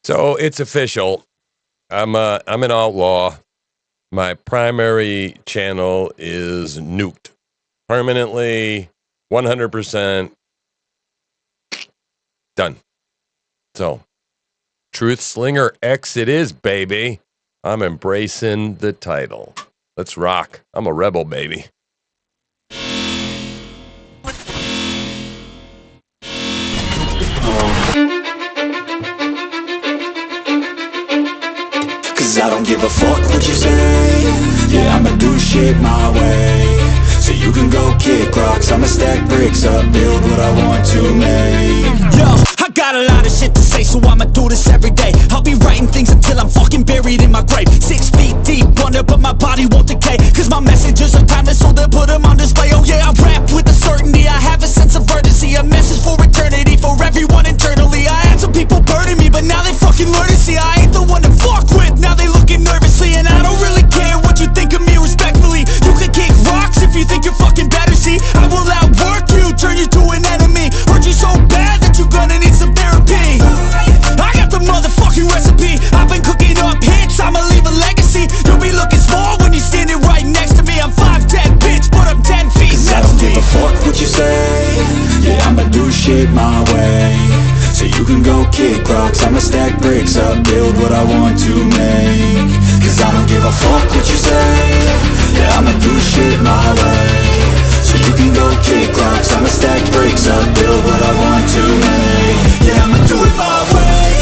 So it's official. I'm an outlaw. My primary channel is nuked permanently, 100% done. So Truth Slinger X it is, baby. I'm embracing the title. Let's rock. I'm a rebel, baby. Cause I don't give a fuck what you say. Yeah, I'ma do shit my way. So you can go kick rocks, I'ma stack bricks up, build what I want to make. Yo, I got a lot of shit to say, so I'ma do this every day. I'll be writing things until I'm fucking buried in my grave. 6 feet deep under, but my body won't decay. Cause my messages are timeless, so they'll put them on display. Oh yeah, I rap with a certainty, I have a sense of urgency. A message for eternity, for everyone internally. I had some people burning me, but now they fucking learn to see I ain't the one to fuck with, now they looking nervously. And I don't really care what you think of me respectfully. You can kick rocks if you think you're fucking better, see. I will outwork you, turn you to an enemy. Hurt you so bad that you're gonna need some therapy. I got the motherfucking recipe. I've been cooking up hits, I'ma leave a legacy. You'll be looking small when you're standing right next to me. I'm 5'10", bitch, but I'm 10 feet next to me. I don't give a fuck what you say. Yeah, I'ma do shit my way. So you can go kick rocks, I'ma stack bricks up, build what I want to make. Cause I don't give a fuck what you say. Yeah, I'ma do shit my way. So you can go kick rocks, I'ma stack bricks up, build what I want to make. Yeah, I'ma do it my way.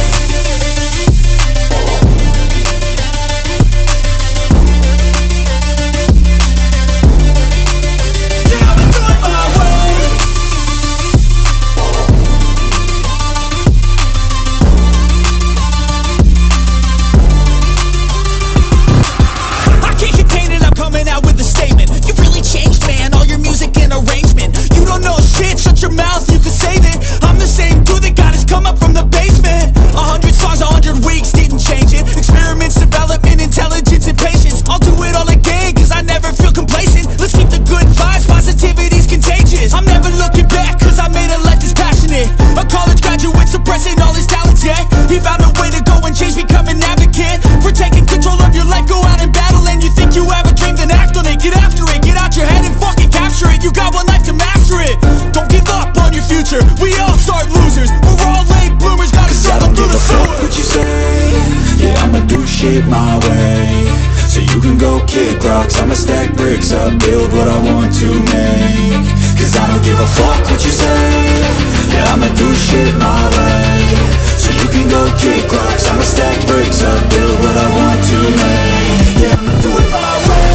Shut your mouth, you can save it. I'm the same dude that got his come up from the basement. 100 songs, 100 weeks, didn't change it. Experiments, development, intelligence, and patience. I'll do it all again, cause I never feel complacent. Let's keep the good vibes, positivity's contagious. I'm never looking back, cause I made a life that's passionate. A college graduate suppressing all his talents, yeah. He found a way to go and change, become an advocate. For taking control of your life, go out and battle. And you think you have a dream, then act on it. Get after it, get out your head and fucking capture it. You got one life to master it. Don't give up on your future, we all start losers. We're all late bloomers, gotta struggle through the sewer. What you say? Yeah, I'ma do shit my way. So you can go kick rocks, I'ma stack bricks up, build what I want to make. Cause I don't give a fuck what you say. Yeah, I'ma do shit my way. So you can go kick rocks, I'ma stack bricks up, build what I want to make. Yeah, I'ma do it my way.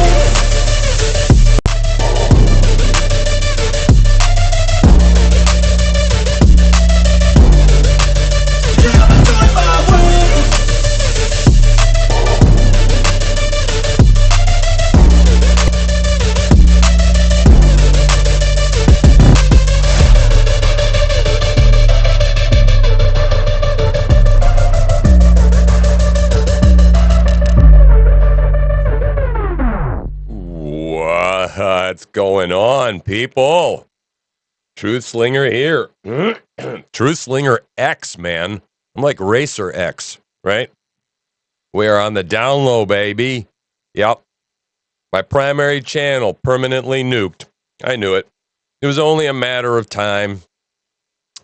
What's going on, people? Truth Slinger here. Truth Slinger X, man. I'm like Racer X, right? We are on the down low, baby. Yep. My primary channel permanently nuked. I knew it. It was only a matter of time.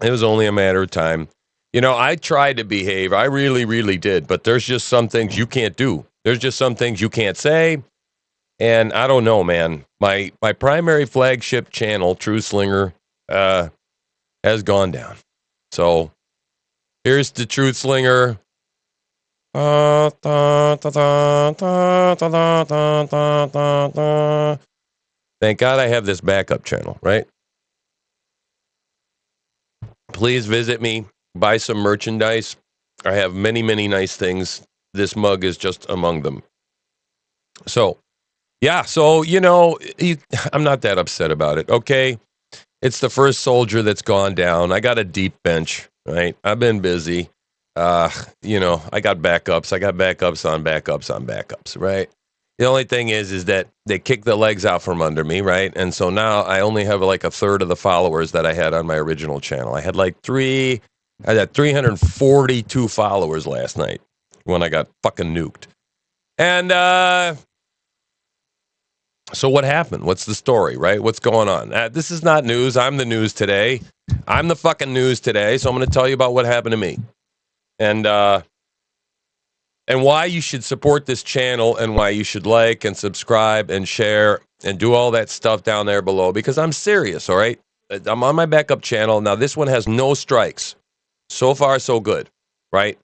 It was only a matter of time. You know, I tried to behave. I really, really did. But there's just some things you can't do. There's just some things you can't say. And I don't know, man. My primary flagship channel, Truth Slinger, has gone down. So here's the Truth Slinger. Thank God I have this backup channel, right? Please visit me, buy some merchandise. I have many, many nice things. This mug is just among them. So, yeah, so, you know, I'm not that upset about it, okay? It's the first soldier that's gone down. I got a deep bench, right? I've been busy. You know, I got backups. I got backups on backups on backups, right? The only thing is that they kicked the legs out from under me, right? And so now I only have like a third of the followers that I had on my original channel. I had like 3 I had 342 followers last night when I got fucking nuked. And so what happened? What's the story, right? What's going on? This is not news. I'm the news today. I'm the fucking news today. So I'm going to tell you about what happened to me. And why you should support this channel and why you should like and subscribe and share and do all that stuff down there below, because I'm serious, all right? I'm on my backup channel. Now, this one has no strikes. So far, so good, right?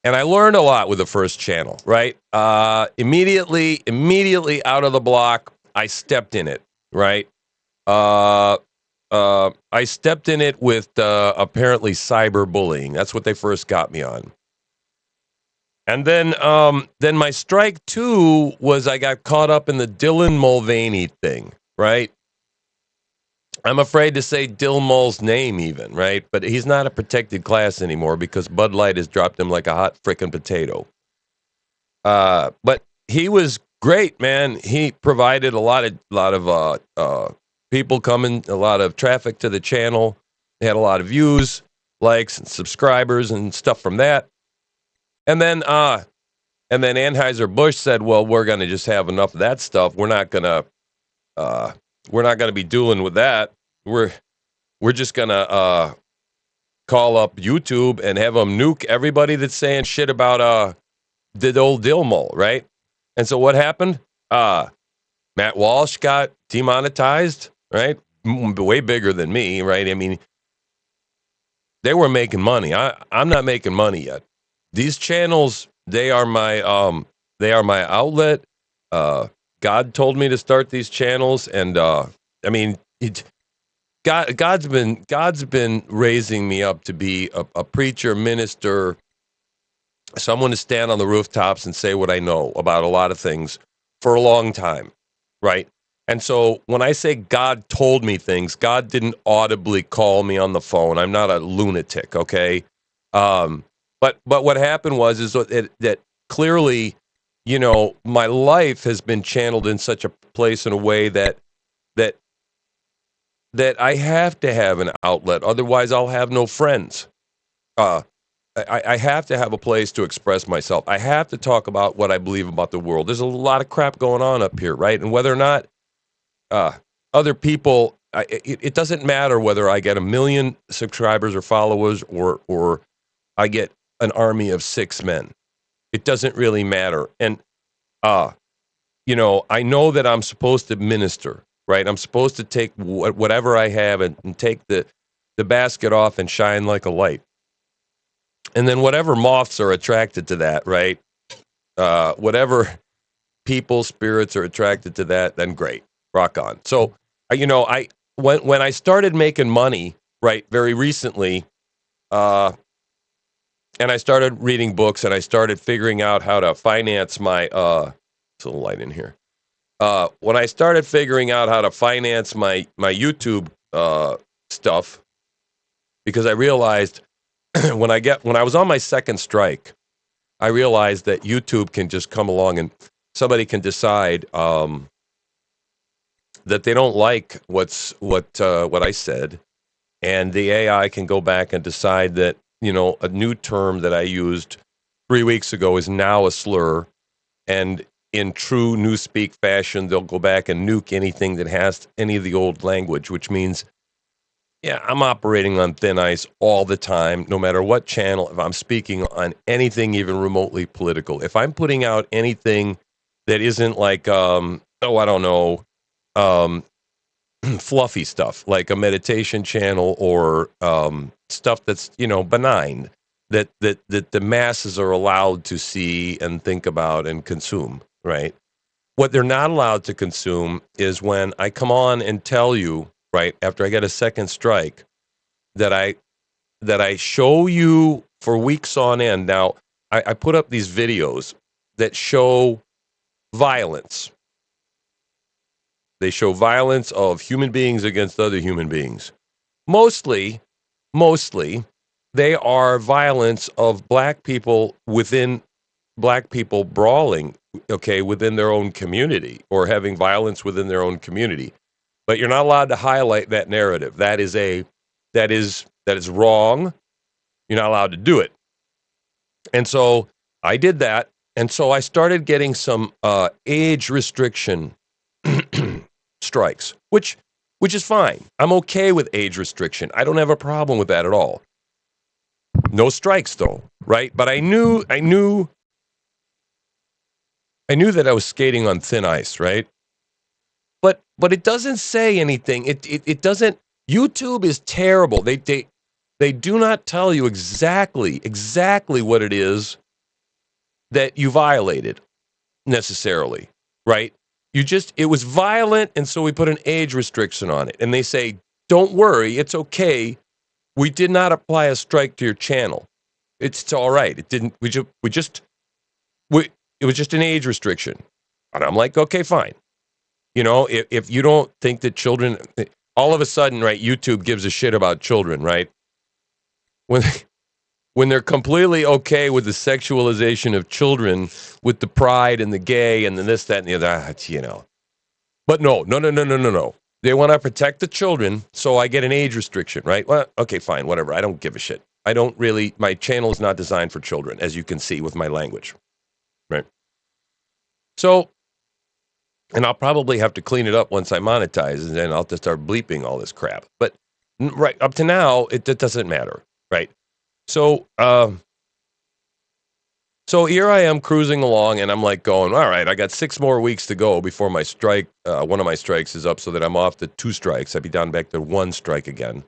And I learned a lot with the first channel, right? Immediately out of the block, I stepped in it, right? I stepped in it with apparently cyberbullying. That's what they first got me on. And then my strike two was I got caught up in the Dylan Mulvaney thing, right? I'm afraid to say Dill Mul's name even, right? But he's not a protected class anymore because Bud Light has dropped him like a hot frickin' potato. But he was great, man. He provided a lot of people coming, a lot of traffic to the channel. They had a lot of views, likes, and subscribers and stuff from that. And then Anheuser-Busch said, "Well, we're going to just have enough of that stuff. We're not going to be dealing with that. We're just going to call up YouTube and have them nuke everybody that's saying shit about the old Dilmul, right?" And so what happened? Matt Walsh got demonetized, right? Way bigger than me, right? I mean, they were making money. I'm not making money yet. These channels, they are my outlet. God told me to start these channels, and I mean, God's been raising me up to be a preacher, minister, someone to stand on the rooftops and say what I know about a lot of things for a long time, right? And so when I say God told me things, God didn't audibly call me on the phone. I'm not a lunatic, okay? But what happened is that clearly, you know, my life has been channeled in such a place in a way that I have to have an outlet. Otherwise, I'll have no friends. I have to have a place to express myself. I have to talk about what I believe about the world. There's a lot of crap going on up here, right? And whether or not other people, it doesn't matter whether I get 1 million subscribers or followers or I get an army of 6 men. It doesn't really matter. And, you know, I know that I'm supposed to minister, right? I'm supposed to take whatever I have and take the basket off and shine like a light. And then whatever moths are attracted to that, right? Whatever people, spirits are attracted to that, then great. Rock on. So, you know, when I started making money, right, very recently, and I started reading books and I started figuring out how to finance my, it's a little light in here. When I started figuring out how to finance my YouTube stuff, because I realized when I was on my second strike, I realized that YouTube can just come along and somebody can decide that they don't like what I said, and the AI can go back and decide that, you know, a new term that I used 3 weeks ago is now a slur, and in true newspeak fashion, they'll go back and nuke anything that has any of the old language, which means, yeah, I'm operating on thin ice all the time, no matter what channel. If I'm speaking on anything even remotely political, if I'm putting out anything that isn't like, I don't know, fluffy stuff like a meditation channel or stuff that's, you know, benign, that the masses are allowed to see and think about and consume, right? What they're not allowed to consume is when I come on and tell you, right, after I get a second strike, that I show you for weeks on end. Now, I put up these videos that show violence. They show violence of human beings against other human beings. Mostly, they are violence of black people within black people brawling, okay, within their own community or having violence within their own community. But you're not allowed to highlight that narrative. That is wrong. You're not allowed to do it. And so I did that. And so I started getting some age restriction strikes, which is fine. I'm okay with age restriction. I don't have a problem with that at all. No strikes though, right? But I knew that I was skating on thin ice, right? But it doesn't say anything. It doesn't. YouTube is terrible. They do not tell you exactly what it is that you violated necessarily, right? It was violent, and so we put an age restriction on it. And they say, don't worry, it's okay. We did not apply a strike to your channel. It's all right. It didn't. It was just an age restriction. And I'm like, okay, fine. You know, if you don't think that children, all of a sudden, right, YouTube gives a shit about children, right? When they're completely okay with the sexualization of children, with the pride and the gay and the this, that, and the other, you know. But no. They want to protect the children, so I get an age restriction, right? Well, okay, fine, whatever. I don't give a shit. I don't really, my channel is not designed for children, as you can see with my language, right? So, and I'll probably have to clean it up once I monetize, and then I'll just start bleeping all this crap. But right up to now, it doesn't matter, right? So, so here I am cruising along, and I'm like going, all right, I got 6 more weeks to go before my strike. One of my strikes is up, so that I'm off the 2 strikes. I'd be down back to 1 strike again.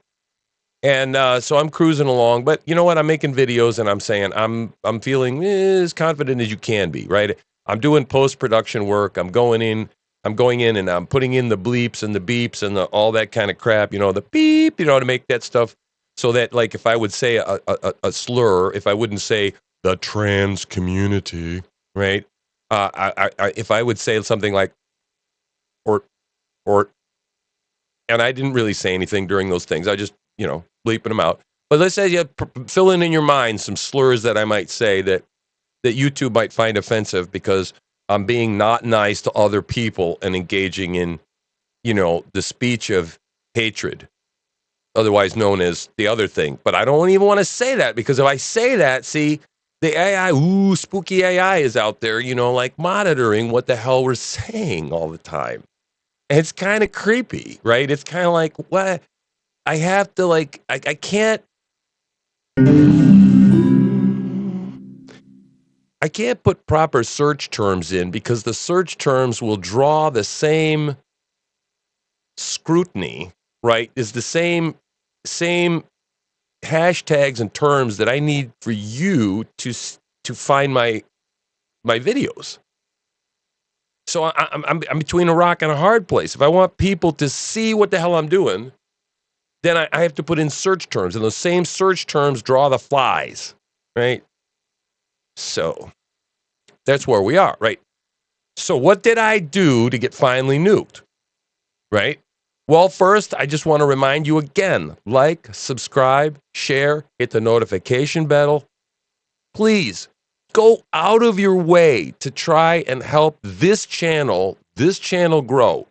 And so I'm cruising along, but you know what? I'm making videos, and I'm saying I'm feeling as confident as you can be, right? I'm doing post-production work. I'm going in, and I'm putting in the bleeps and the beeps and all that kind of crap, you know, the beep, you know, to make that stuff so that, like, if I would say a slur, if I wouldn't say the trans community, right? If I would say something like, or, and I didn't really say anything during those things. I just, you know, bleeping them out. But let's say you fill in your mind some slurs that I might say that YouTube might find offensive because I'm being not nice to other people and engaging in, you know, the speech of hatred, otherwise known as the other thing. But I don't even want to say that, because if I say that, see, the AI, spooky AI is out there, you know, like monitoring what the hell we're saying all the time. And it's kind of creepy, right? It's kind of like, what? I have to, like, I can't put proper search terms in, because the search terms will draw the same scrutiny, right? Is the same hashtags and terms that I need for you to find my videos. So I'm between a rock and a hard place. If I want people to see what the hell I'm doing, then I have to put in search terms, and those same search terms draw the flies, right? So that's where we are, right? So what did I do to get finally nuked, right? Well, first, I just want to remind you again, like, subscribe, share, hit the notification bell. Please go out of your way to try and help this channel grow,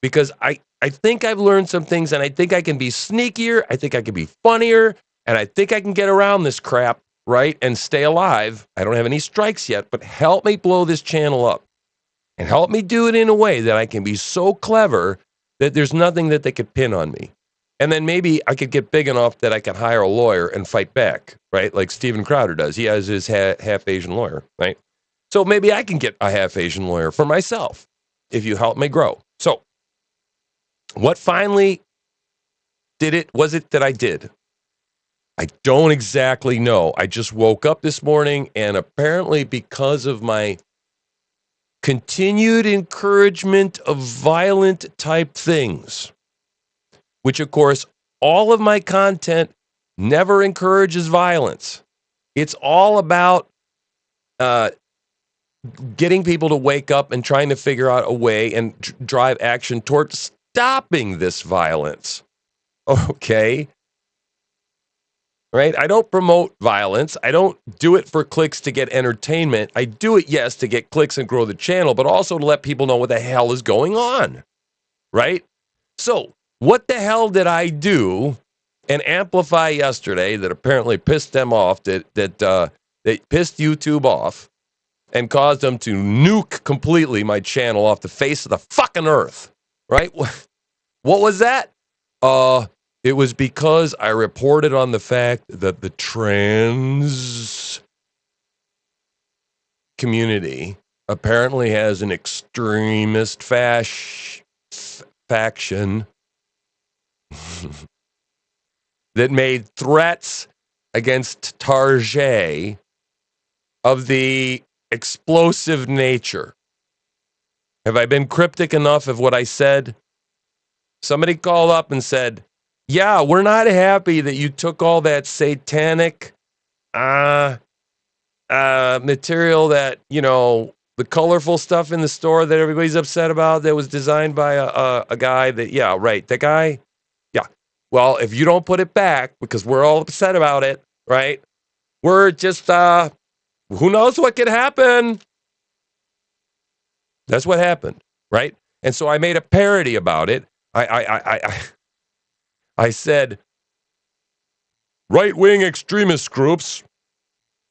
because I think I've learned some things, and I think I can be sneakier. I think I can be funnier, and I think I can get around this crap, right? And stay alive. I don't have any strikes yet, but help me blow this channel up, and help me do it in a way that I can be so clever that there's nothing that they could pin on me. And then maybe I could get big enough that I can hire a lawyer and fight back, right? Like Steven Crowder does. He has his half Asian lawyer, right? So maybe I can get a half Asian lawyer for myself if you help me grow. So what finally was it that I did? I don't exactly know. I just woke up this morning, and apparently because of my continued encouragement of violent type things, which of course all of my content never encourages violence. It's all about getting people to wake up and trying to figure out a way and drive action towards stopping this violence. Okay? Right? I don't promote violence. I don't do it for clicks to get entertainment. I do it, yes, to get clicks and grow the channel, but also to let people know what the hell is going on. Right? So, what the hell did I do? and Amplify yesterday that apparently pissed them off, that pissed YouTube off and caused them to nuke completely my channel off the face of the fucking earth, right? What was that? It was because I reported on the fact that the trans community apparently has an extremist faction that made threats against Tarjay of the explosive nature. Have I been cryptic enough of what I said? Somebody called up and said, yeah, we're not happy that you took all that satanic material, that, the colorful stuff in the store that everybody's upset about, that was designed by a guy that, yeah, right, the guy, yeah. Well, if you don't put it back, because we're all upset about it, right, we're just, who knows what could happen? That's what happened, right? And so I made a parody about it. I said, right-wing extremist groups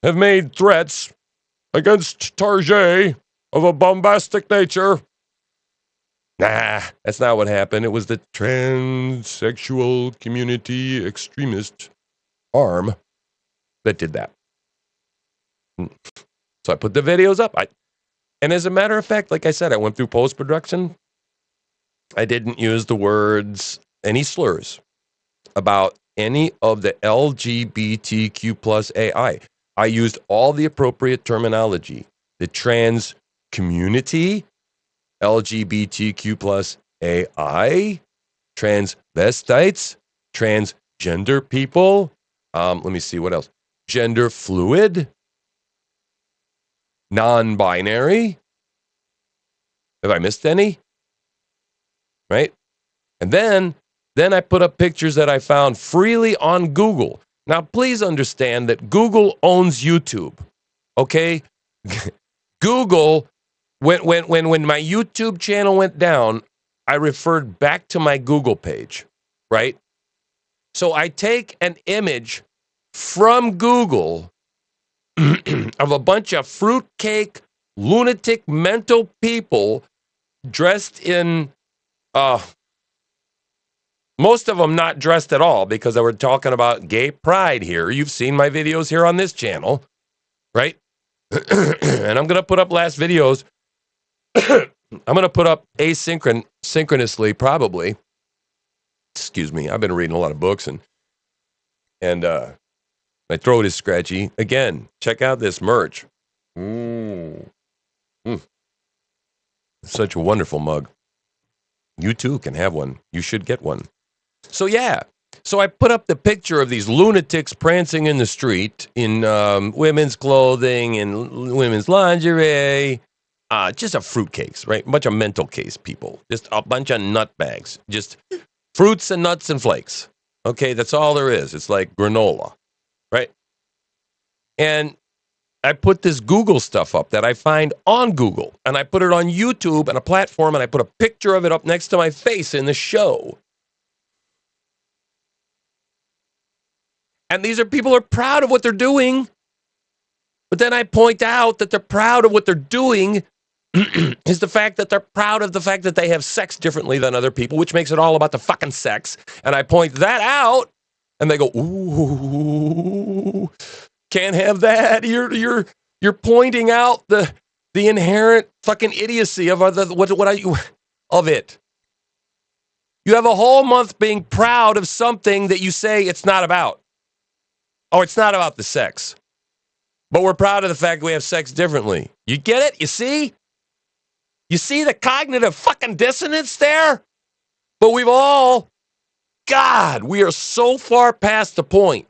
have made threats against Tarjay of a bombastic nature. Nah, that's not what happened. It was the transsexual community extremist arm that did that. So I put the videos up. And as a matter of fact, like I said, I went through post-production. I didn't use the words, any slurs about any of the LGBTQ plus AI. I used all the appropriate terminology. The trans community, LGBTQ plus AI, transvestites, transgender people. Let me see what else. Gender fluid, non-binary. Have I missed any? Right? And then I put up pictures that I found freely on Google. Now, please understand that Google owns YouTube. Okay? Google, when my YouTube channel went down, I referred back to my Google page, right? So I take an image from Google of a bunch of fruitcake, lunatic, mental people dressed in, most of them not dressed at all, because we're talking about gay pride here. You've seen my videos here on this channel, right? And I'm going to put up last videos. I'm going to put up asynchronously, probably. Excuse me. I've been reading a lot of books, and my throat is scratchy. Again, check out this merch. Such a wonderful mug. You too can have one. You should get one. So yeah. So I put up the picture of these lunatics prancing in the street in women's clothing and women's lingerie. Just a fruitcakes, right? A bunch of mental case people. Just a bunch of nutbags. Just fruits and nuts and flakes. Okay, that's all there is. It's like granola, right? And I put this Google stuff up that I find on Google, and I put it on YouTube and a platform, and I put a picture of it up next to my face in the show. And these are people who are proud of what they're doing. But then I point out that they're proud of what they're doing is the fact that they're proud of the fact that they have sex differently than other people, which makes it all about the fucking sex. And I point that out, and they go, ooh, can't have that. You're pointing out the inherent fucking idiocy of of it. You have a whole month being proud of something that you say it's not about. Oh, it's not about the sex. But we're proud of the fact that we have sex differently. You get it? You see? You see the cognitive fucking dissonance there? But we are so far past the point.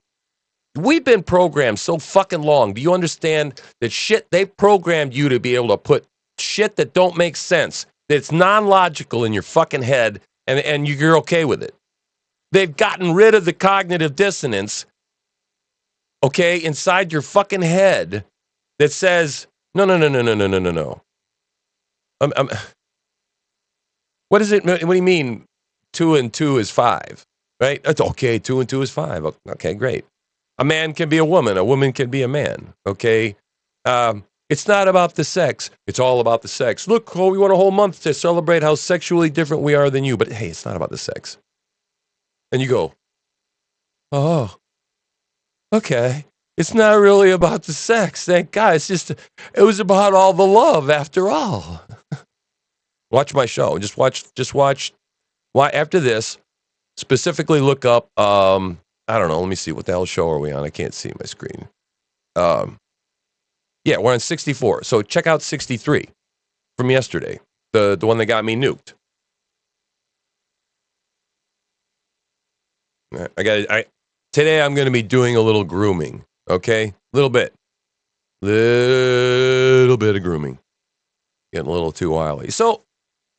We've been programmed so fucking long. Do you understand that shit, they've programmed you to be able to put shit that don't make sense, that's non-logical in your fucking head, and you're okay with it. They've gotten rid of the cognitive dissonance, okay, inside your fucking head that says, no. What is it? What do you mean 2 and 2 is 5? right? That's okay. 2 and 2 is 5. Okay, great. A man can be a woman can be a man. Okay, it's not about the sex. It's all about the sex. Look, we want a whole month to celebrate how sexually different we are than you. But hey, it's not about the sex. And you go, oh, okay. It's not really about the sex. Thank God. It was about all the love after all. Watch my show. Just watch. Why after this? Specifically, look up. I don't know. Let me see. What the hell show are we on? I can't see my screen. Yeah, we're on 64. So check out 63 from yesterday. The one that got me nuked. Today I'm going to be doing a little grooming. Okay, little bit of grooming. Getting a little too wily. So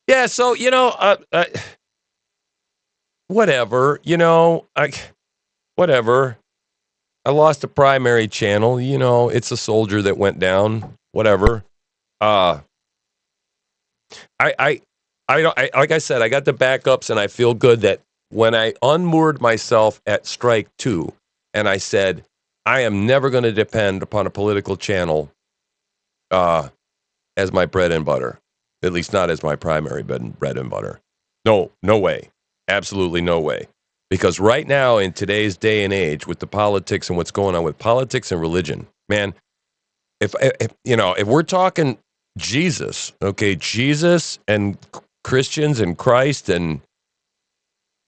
yeah. So whatever. Whatever. I lost a primary channel. It's a soldier that went down. Whatever. I like I said, I got the backups, and I feel good that when I unmoored myself at Strike 2, and I said, I am never going to depend upon a political channel as my bread and butter, at least not as my primary bread and butter. No way. Absolutely no way. Because right now, in today's day and age, with the politics and what's going on with politics and religion, man, if we're talking Jesus, okay, Jesus and Christians and Christ and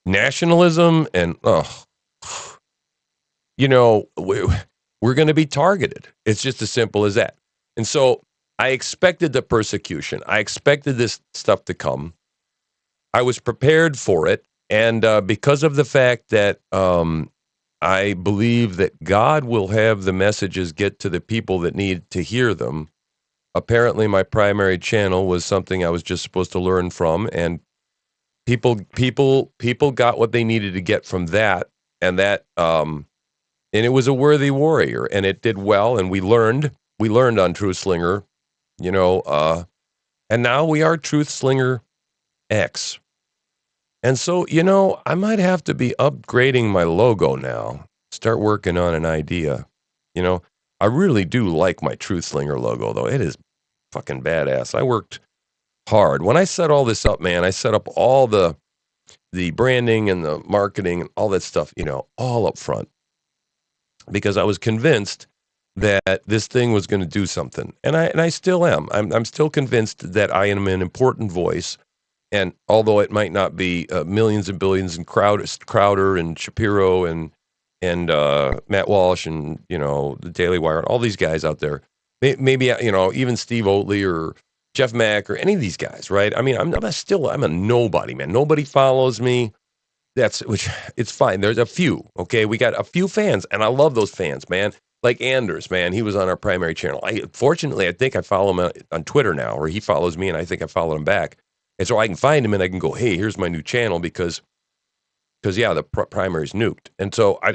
nationalism and we're going to be targeted. It's just as simple as that. And so I expected the persecution. I expected this stuff to come. I was prepared for it, and because of the fact that I believe that God will have the messages get to the people that need to hear them. Apparently, my primary channel was something I was just supposed to learn from, and people got what they needed to get from that, and and it was a worthy warrior, and it did well, and we learned on Truth Slinger, and now we are Truth Slinger X. And so, I might have to be upgrading my logo now. Start working on an idea. I really do like my Truth Slinger logo, though. It is fucking badass. I worked hard. When I set all this up, man, I set up all the branding and the marketing and all that stuff, all up front. Because I was convinced that this thing was going to do something. And I still am. I'm still convinced that I am an important voice. And although it might not be millions and billions and Crowder and Shapiro and Matt Walsh and the Daily Wire and all these guys out there, maybe even Steve Oatley or Jeff Mack or any of these guys, right? I mean, I'm a nobody, man. Nobody follows me. It's fine. There's a few. Okay, we got a few fans, and I love those fans, man. Like Anders, man, he was on our primary channel. Fortunately, I think I follow him on Twitter now, or he follows me, and I think I followed him back. And so I can find him and I can go, hey, here's my new channel because yeah, the primary's nuked. And so I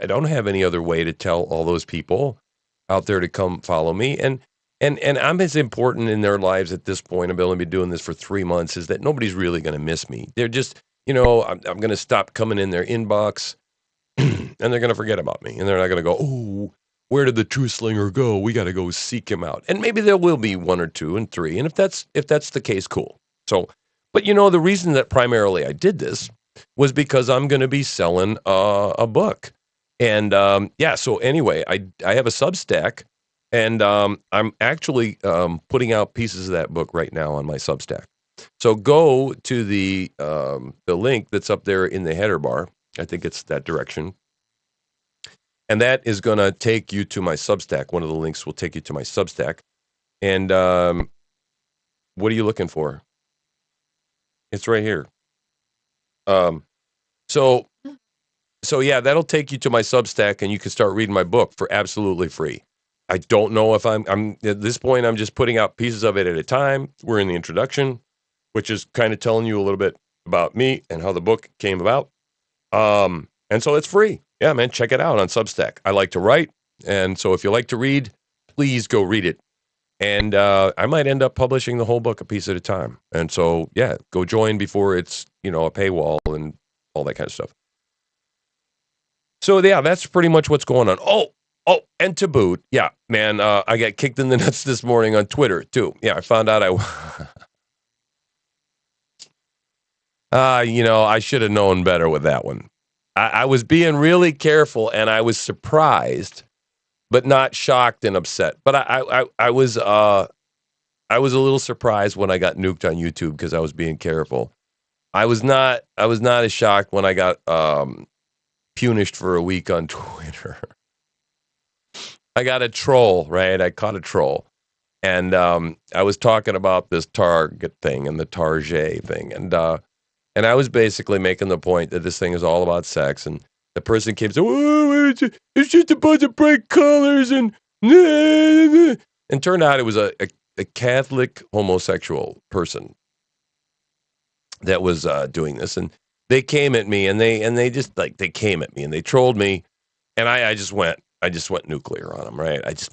don't have any other way to tell all those people out there to come follow me. And I'm as important in their lives at this point. I've only been doing this for 3 months. Is that nobody's really going to miss me? They're just, I'm going to stop coming in their inbox, and they're going to forget about me, and they're not going to go, oh, where did the Truth Slinger go? We got to go seek him out. And maybe there will be 1 or 2 and 3, and if that's the case, cool. So, but the reason that primarily I did this was because I'm going to be selling a book. And so anyway, I have a Substack, and I'm actually putting out pieces of that book right now on my Substack. So go to the link that's up there in the header bar. I think it's that direction. And that is going to take you to my Substack. One of the links will take you to my Substack. And what are you looking for? It's right here. So yeah, that'll take you to my Substack, and you can start reading my book for absolutely free. I don't know if I'm at this point, I'm just putting out pieces of it at a time. We're in the introduction, which is kind of telling you a little bit about me and how the book came about. And so it's free. Yeah, man, check it out on Substack. I like to write. And so if you like to read, please go read it. And I might end up publishing the whole book a piece at a time. And so, yeah, go join before it's, a paywall and all that kind of stuff. So yeah, that's pretty much what's going on. Oh, and to boot, yeah, man, I got kicked in the nuts this morning on Twitter too. Yeah, I found out I should have known better with that one. I was being really careful, and I was surprised, but not shocked and upset. But I was a little surprised when I got nuked on YouTube because I was being careful. I was not as shocked when I got punished for a week on Twitter. I got a troll, right? I caught a troll. And I was talking about this Target thing and the Target thing. And I was basically making the point that this thing is all about sex. And the person came and said, "Oh, it's just a bunch of bright colors." And turned out it was a Catholic homosexual person that was doing this. And they came at me and they just like, they came at me and they trolled me. And I just went nuclear on them, right? I just,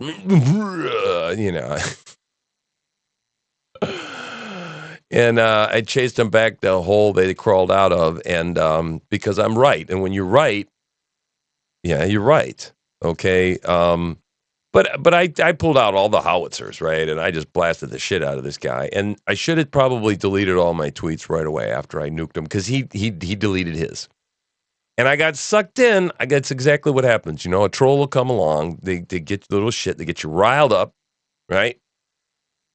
and I chased them back the hole they crawled out of, and because I'm right, and when you're right, yeah, you're right, okay. But I pulled out all the howitzers, right, and I just blasted the shit out of this guy, and I should have probably deleted all my tweets right away after I nuked him because he deleted his, and I got sucked in. I guess exactly what happens. A troll will come along, they get little shit, they get you riled up, right?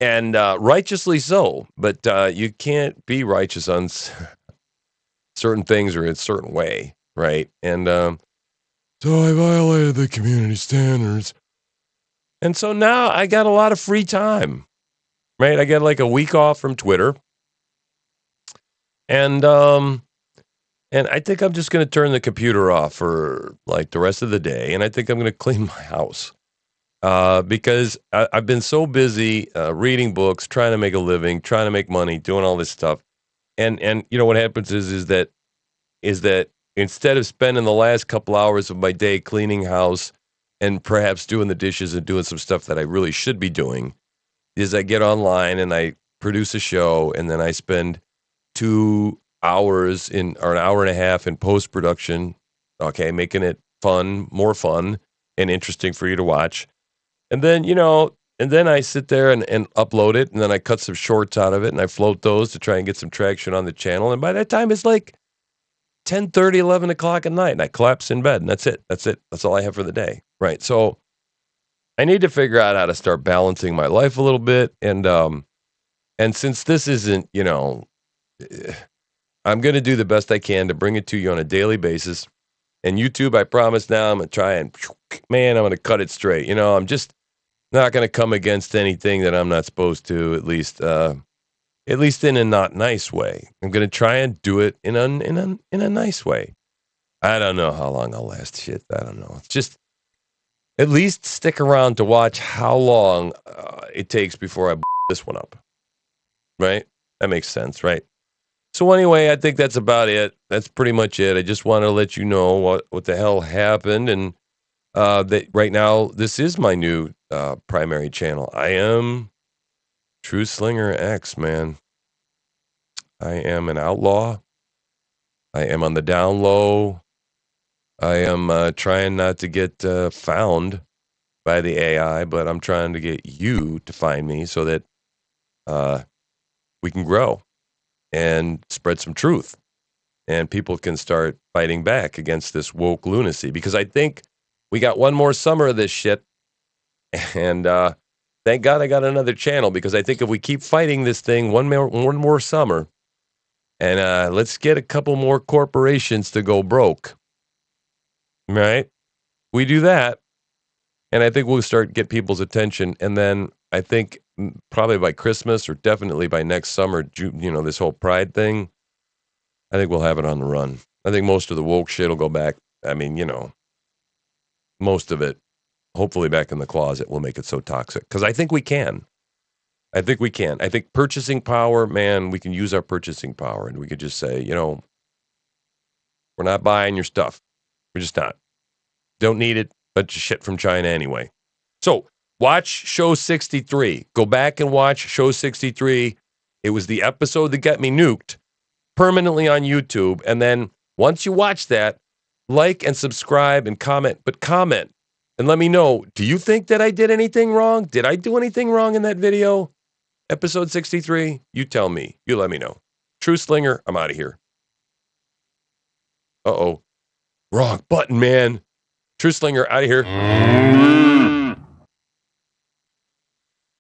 And righteously so, but you can't be righteous on certain things or in a certain way, right? And so I violated the community standards, and so now I got a lot of free time, right? I got like a week off from Twitter, and I think I'm just going to turn the computer off for like the rest of the day, and I think I'm going to clean my house. Because I've been so busy reading books, trying to make a living, trying to make money, doing all this stuff, and what happens is that instead of spending the last couple hours of my day cleaning house and perhaps doing the dishes and doing some stuff that I really should be doing, is I get online and I produce a show and then I spend 2 hours or an hour and a half in post production, okay, making it more fun and interesting for you to watch. And then, I sit there and upload it, and then I cut some shorts out of it, and I float those to try and get some traction on the channel. And by that time, it's like 10:30, 11 o'clock at night, and I collapse in bed, and that's it. That's all I have for the day, right? So I need to figure out how to start balancing my life a little bit. And since this isn't, I'm going to do the best I can to bring it to you on a daily basis. And YouTube, I promise now, I'm going to try and, man, I'm going to cut it straight. I'm just not going to come against anything that I'm not supposed to, at least in a not nice way. I'm going to try and do it in a nice way. I don't know how long I'll last. Shit, I don't know. It's just at least stick around to watch how long it takes before I this one up. Right? That makes sense, right? So anyway, I think that's about it. That's pretty much it. I just want to let you know what the hell happened, and that right now this is my new primary channel. I am True Slinger X, man. I am an outlaw. I am on the down low. I am trying not to get found by the AI, but I'm trying to get you to find me so that we can grow and spread some truth, and people can start fighting back against this woke lunacy. Because I think we got one more summer of this shit, and thank God I got another channel, because I think if we keep fighting this thing one more summer, and let's get a couple more corporations to go broke, right? We do that, and I think we'll get people's attention, and then I think probably by Christmas or definitely by next summer, this whole Pride thing, I think we'll have it on the run. I think most of the woke shit will go back. I mean, most of it, hopefully back in the closet, will make it so toxic. Because I think we can. I think purchasing power, man, we can use our purchasing power, and we could just say, we're not buying your stuff. We're just not. Don't need it. Bunch of shit from China anyway. So watch show 63. Go back and watch show 63. It was the episode that got me nuked permanently on YouTube. And then once you watch that, Like and subscribe and comment, but comment and let me know, do you think that I did anything wrong? Did I do anything wrong in that video? Episode 63? You tell me. You let me know. True Slinger, I'm out of here. Uh-oh. Wrong button, man. True Slinger, out of here.